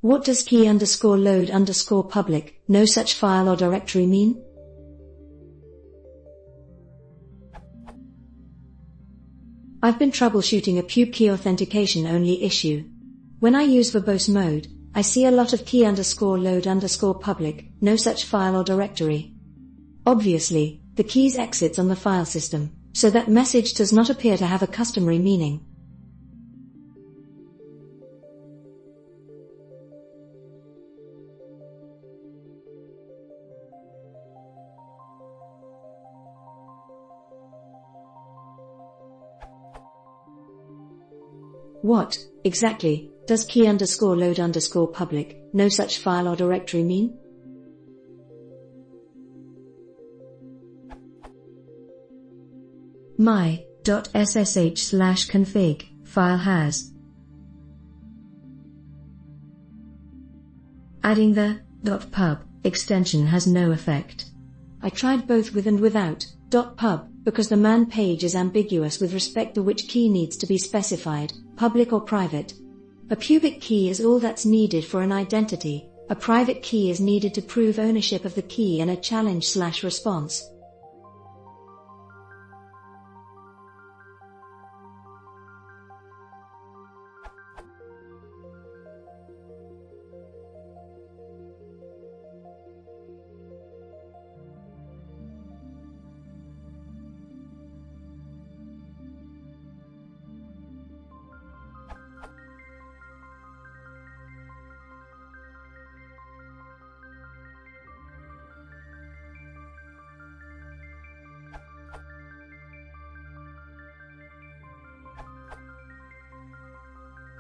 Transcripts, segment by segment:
What does key_load_public, no such file or directory mean? I've been troubleshooting a pub key authentication only issue. When I use verbose mode, I see a lot of key_load_public, no such file or directory. Obviously, the keys exits on the file system, so that message does not appear to have a customary meaning. What, exactly, does key_load_public, no such file or directory mean? my.ssh/config file has. Adding the .pub extension has no effect. I tried both with and without .pub because the man page is ambiguous with respect to which key needs to be specified, public or private. A public key is all that's needed for an identity, a private key is needed to prove ownership of the key and a challenge/response.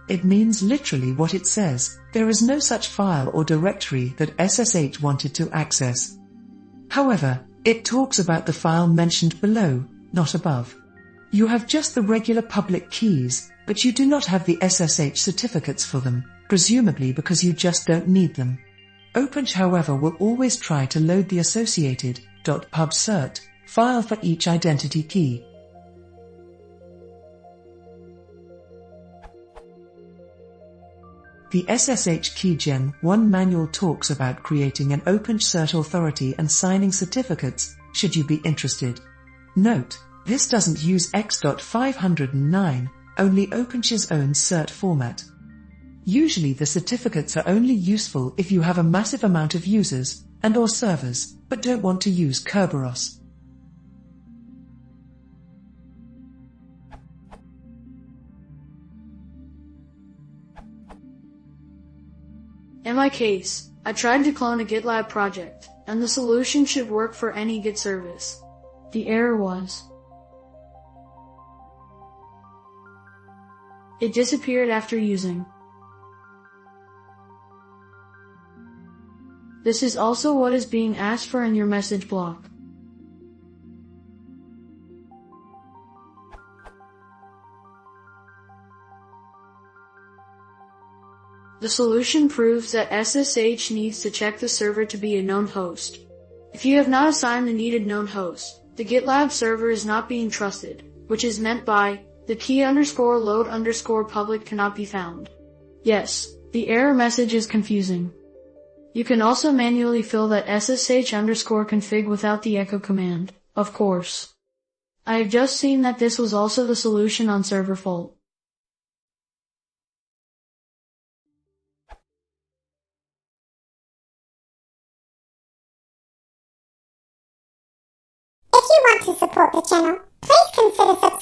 It means literally what it says. There is no such file or directory that SSH wanted to access. However, it talks about the file mentioned below, not above. You have just the regular public keys, but you do not have the SSH certificates for them, presumably because you just don't need them. openssh, however, will always try to load the associated .pub cert file for each identity key. The SSH Keygen 1 manual talks about creating an openssh cert authority and signing certificates, should you be interested. Note, this doesn't use X.509, only opensh's own cert format. Usually the certificates are only useful if you have a massive amount of users and/or servers, but don't want to use Kerberos. In my case, I tried to clone a GitLab project, and the solution should work for any Git service. The error was, it disappeared after using. This is also what is being asked for in your message block. The solution proves that SSH needs to check the server to be a known host. If you have not assigned the needed known host, the GitLab server is not being trusted, which is meant by the key_load_public cannot be found. Yes, the error message is confusing. You can also manually fill that SSH_config without the echo command, of course. I have just seen that this was also the solution on server fault. If you want to support the channel, please consider subscribing.